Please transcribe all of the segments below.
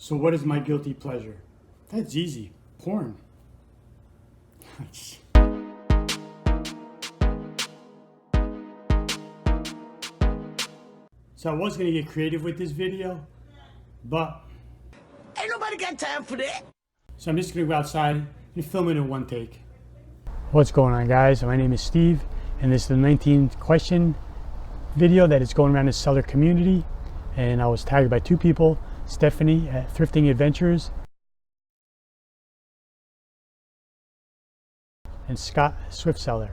So what is my guilty pleasure? That's easy. Porn. So I was going to get creative with this video, but ain't nobody got time for that. So I'm just going to go outside and film it in one take. What's going on, guys? My name is Steve, and this is the 19th question video that is going around the seller community. And I was tagged by two people, Stephanie at Thrifting Adventures and Scott SwiftSeller.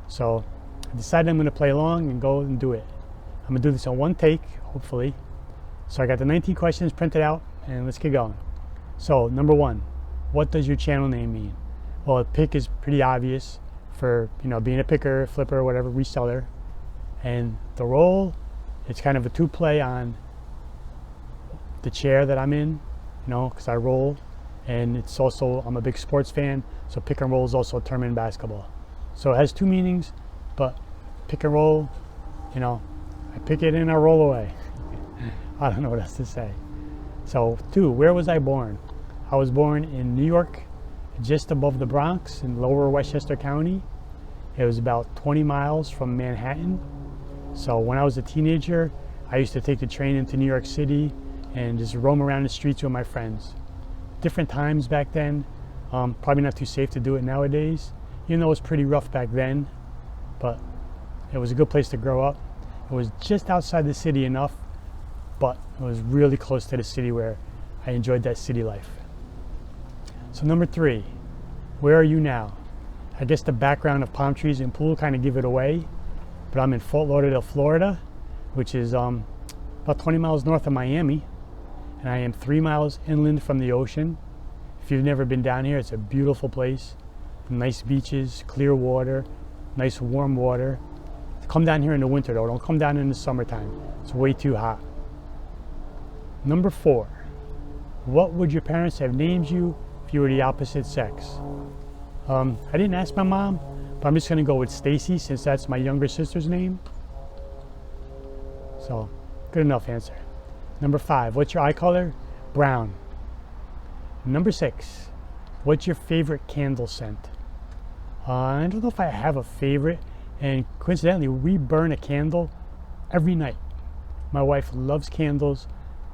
So I decided I'm going to play along and go and do it. I'm going to do this on one take, hopefully. So I got the 19 questions printed out, and let's get going. So number one, what does your channel name mean? Well, a pick is pretty obvious for, being a picker, flipper, whatever, reseller. And the roll, it's kind of a two-play on the chair that I'm in, because I roll. And it's also, I'm a big sports fan, so pick and roll is also a term in basketball. So it has two meanings, but pick and roll, I pick it and I roll away. I don't know what else to say. So two, where was I born? I was born in New York, just above the Bronx in lower Westchester County. It was about 20 miles from Manhattan. So when I was a teenager, I used to take the train into New York City and just roam around the streets with my friends. Different times back then, probably not too safe to do it nowadays. Even though it was pretty rough back then, but it was a good place to grow up. It was just outside the city enough, but it was really close to the city where I enjoyed that city life. So number three, where are you now? I guess the background of palm trees and pool kind of give it away, but I'm in Fort Lauderdale, Florida, which is about 20 miles north of Miami, and I am 3 miles inland from the ocean. If you've never been down here, it's a beautiful place. Nice beaches, clear water, nice warm water. Come down here in the winter though, don't come down in the summertime. It's way too hot. Number four, what would your parents have named you if you were the opposite sex? I didn't ask my mom, but I'm just gonna go with Stacy since that's my younger sister's name. So, good enough answer. Number five, what's your eye color? Brown. Number six, what's your favorite candle scent? I don't know if I have a favorite, and coincidentally, we burn a candle every night. My wife loves candles.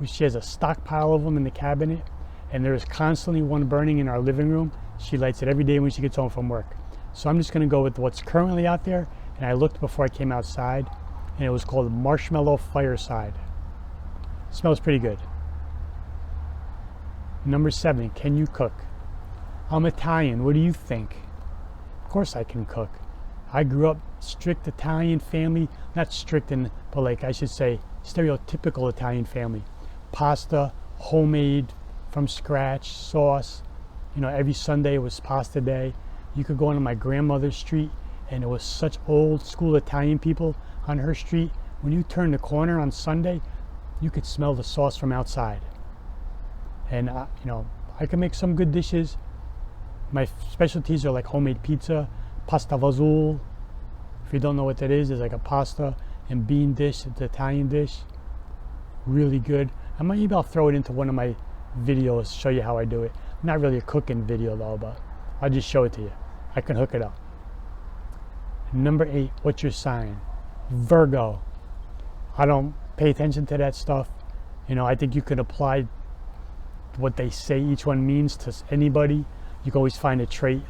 She has a stockpile of them in the cabinet, and there is constantly one burning in our living room. She lights it every day when she gets home from work. So I'm just going to go with what's currently out there, and I looked before I came outside, and it was called Marshmallow Fireside. It smells pretty good. Number seven, can you cook? I'm Italian, what do you think? Of course I can cook. I grew up strict Italian family, not strict, but like I should say stereotypical Italian family. Pasta, homemade, from scratch, sauce. Every Sunday was pasta day. You could go onto my grandmother's street and it was such old school Italian people on her street. When you turn the corner on Sunday, you could smell the sauce from outside. And I can make some good dishes. My specialties are like homemade pizza, pasta vazul. If you don't know what that is, it's like a pasta and bean dish. It's an Italian dish. Really good. Maybe I'll throw it into one of my videos, show you how I do it. Not really a cooking video though, but I'll just show it to you. I can hook it up. Number eight, what's your sign? Virgo. I don't pay attention to that stuff. I think you can apply what they say each one means to anybody. You can always find a trait.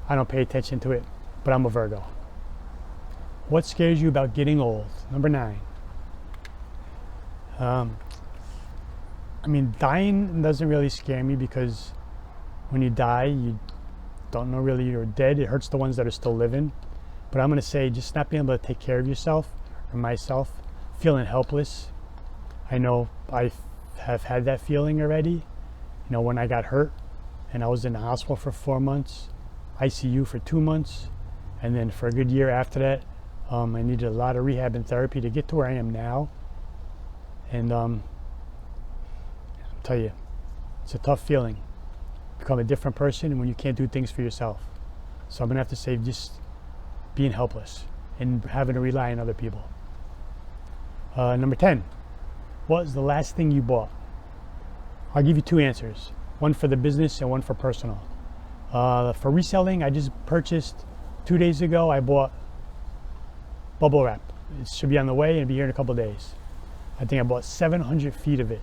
I don't pay attention to it, but I'm a Virgo. What scares you about getting old? Number nine. Dying doesn't really scare me because when you die, you don't know really you're dead. It hurts the ones that are still living. But I'm going to say just not being able to take care of yourself or myself, feeling helpless. I know I have had that feeling already. When I got hurt and I was in the hospital for 4 months, ICU for 2 months, and then for a good year after that, I needed a lot of rehab and therapy to get to where I am now. And I'll tell you, it's a tough feeling. Become a different person when you can't do things for yourself. So I'm gonna have to say just being helpless and having to rely on other people. Number 10, what was the last thing you bought? I'll give you two answers, one for the business and one for personal. For reselling, I just purchased 2 days ago, I bought bubble wrap. It should be on the way and be here in a couple days. I think I bought 700 feet of it.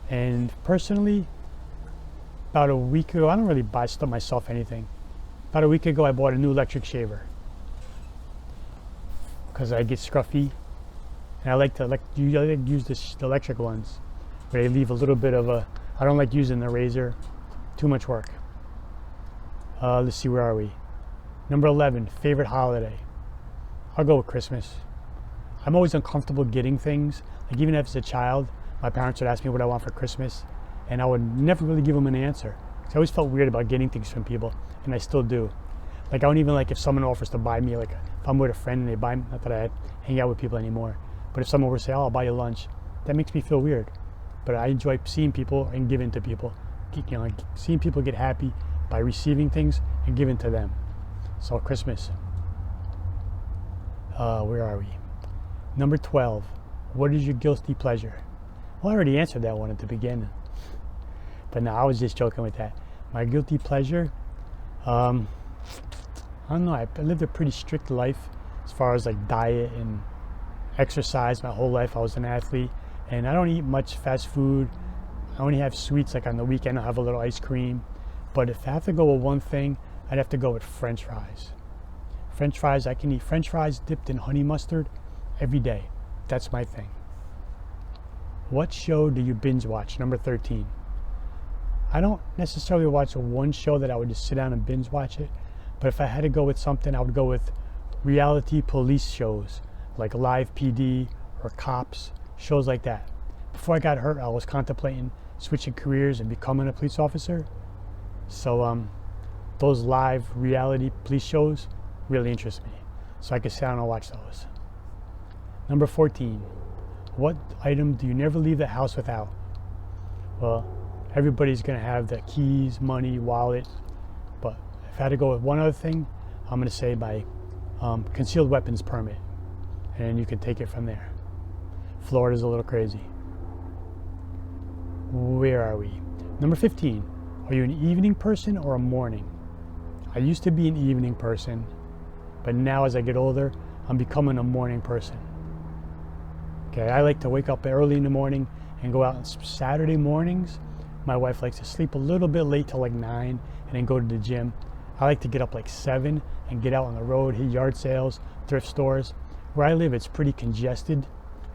And personally, about a week ago, I don't really buy stuff myself anything. About a week ago, I bought a new electric shaver because I get scruffy, and I like to use the electric ones, where they leave a little bit of a. I don't like using the razor, too much work. Let's see, where are we? Number 11, favorite holiday. I'll go with Christmas. I'm always uncomfortable getting things. Like even as a child, my parents would ask me what I want for Christmas, and I would never really give them an answer. I always felt weird about getting things from people, and I still do. Like I don't even like if someone offers to buy me, like if I'm with a friend and they buy me, not that I hang out with people anymore, but if someone were to say, oh, I'll buy you lunch, that makes me feel weird. But I enjoy seeing people and giving to people. You know, like seeing people get happy by receiving things and giving to them. So Christmas. Where are we? Number 12, what is your guilty pleasure? Well, I already answered that one at the beginning. But no, I was just joking with that. My guilty pleasure, I don't know, I lived a pretty strict life as far as like diet and exercise. My whole life I was an athlete, and I don't eat much fast food. I only have sweets, like on the weekend I'll have a little ice cream. But if I have to go with one thing, I'd have to go with French fries. French fries, I can eat French fries dipped in honey mustard every day. That's my thing. What show do you binge watch? Number 13. I don't necessarily watch one show that I would just sit down and binge watch it, but if I had to go with something, I would go with reality police shows like Live PD or Cops, shows like that. Before I got hurt, I was contemplating switching careers and becoming a police officer. So those live reality police shows really interest me. So I can sit down and watch those. Number 14, what item do you never leave the house without? Well, everybody's gonna have the keys, money, wallet, but if I had to go with one other thing, I'm gonna say my concealed weapons permit, and you can take it from there. Florida's a little crazy. Where are we? Number 15, are you an evening person or a morning? I used to be an evening person, but now as I get older, I'm becoming a morning person. Okay, I like to wake up early in the morning and go out on Saturday mornings. My wife likes to sleep a little bit late till like 9 and then go to the gym. I like to get up like 7 and get out on the road, hit yard sales, thrift stores. Where I live, it's pretty congested,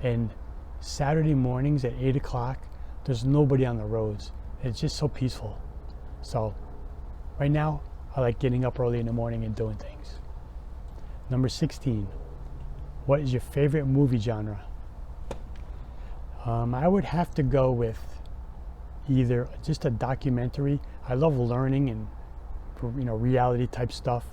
and Saturday mornings at 8 o'clock, there's nobody on the roads. It's just so peaceful. So right now, I like getting up early in the morning and doing things. Number 16, what is your favorite movie genre? I would have to go with either just a documentary. I love learning and reality type stuff.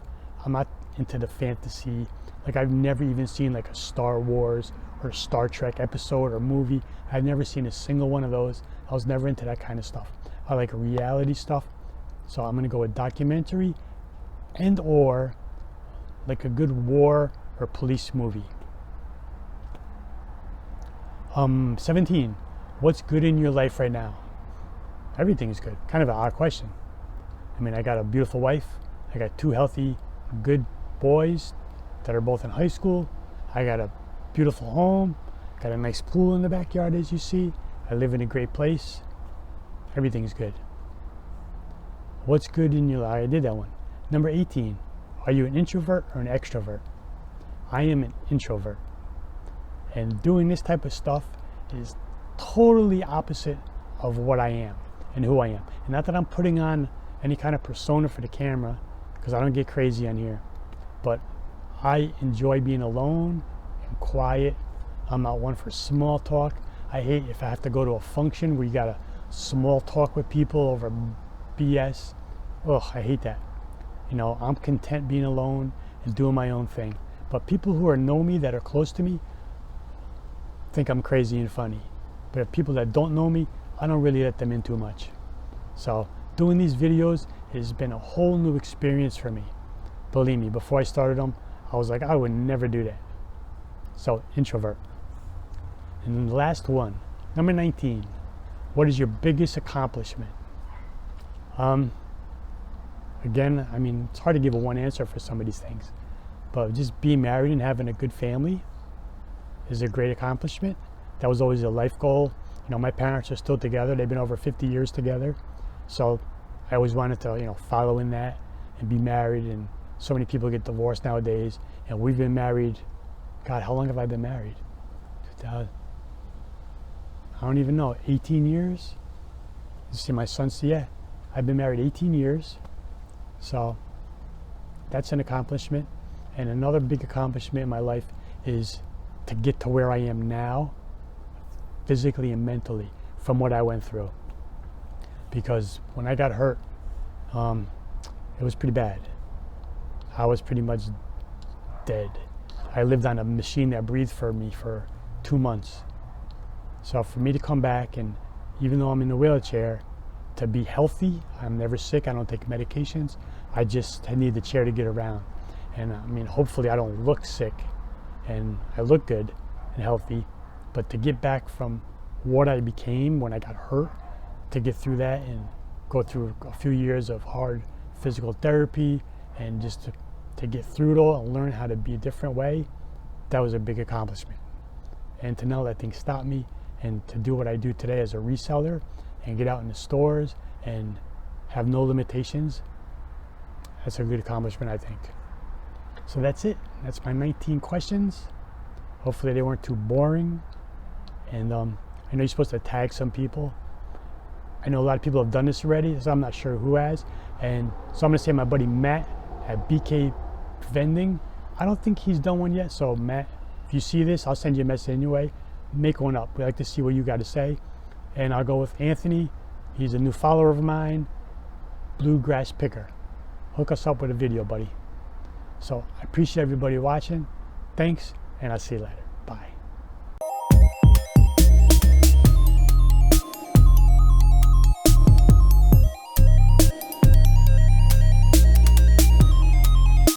I'm not into the fantasy. Like I've never even seen like a Star Wars or Star Trek episode or movie. I've never seen a single one of those. I was never into that kind of stuff. I like reality stuff. So I'm gonna go with documentary and or like a good war or police movie. 17, what's good in your life right now? Everything's good. Kind of an odd question. I mean, I got a beautiful wife. I got 2 healthy, good boys that are both in high school. I got a beautiful home. Got a nice pool in the backyard, as you see. I live in a great place. Everything's good. What's good in your life? I did that one. Number 18, are you an introvert or an extrovert? I am an introvert. And doing this type of stuff is totally opposite of what I am and who I am. And not that I'm putting on any kind of persona for the camera, because I don't get crazy on here, but I enjoy being alone and quiet. I'm not one for small talk. I hate if I have to go to a function where you gotta small talk with people over BS. Ugh, I hate that. I'm content being alone and doing my own thing. But people who know me, that are close to me, think I'm crazy and funny. But if people that don't know me, I don't really let them in too much. So doing these videos has been a whole new experience for me. Believe me, before I started them, I was like, I would never do that. So introvert. And then the last one, number 19. What is your biggest accomplishment? Again, I mean, it's hard to give a one answer for some of these things, but just being married and having a good family is a great accomplishment. That was always a life goal. You know, my parents are still together. They've been over 50 years together. So I always wanted to, you know, follow in that and be married. And so many people get divorced nowadays. And we've been married, God, how long have I been married? I don't even know, 18 years? You see my son, yeah, I've been married 18 years. So that's an accomplishment. And another big accomplishment in my life is to get to where I am now, physically and mentally, from what I went through. Because when I got hurt, it was pretty bad. I was pretty much dead. I lived on a machine that breathed for me for 2 months. So for me to come back, and even though I'm in a wheelchair, to be healthy, I'm never sick, I don't take medications, I just need the chair to get around. And I mean, hopefully I don't look sick, and I look good and healthy, but to get back from what I became when I got hurt, to get through that and go through a few years of hard physical therapy, and just to get through it all and learn how to be a different way, that was a big accomplishment. And to know that things stopped me, and to do what I do today as a reseller and get out in the stores and have no limitations, that's a good accomplishment, I think. So that's it. That's my 19 questions. Hopefully they weren't too boring. And I know you're supposed to tag some people. I know a lot of people have done this already, so I'm not sure who has. And so I'm gonna say my buddy Matt at BK Vending. I don't think he's done one yet. So Matt, if you see this, I'll send you a message anyway. Make one up. We like to see what you got to say. And I'll go with Anthony. He's a new follower of mine, Bluegrass Picker. Hook us up with a video, buddy. So I appreciate everybody watching. Thanks, and I'll see you later. Bye.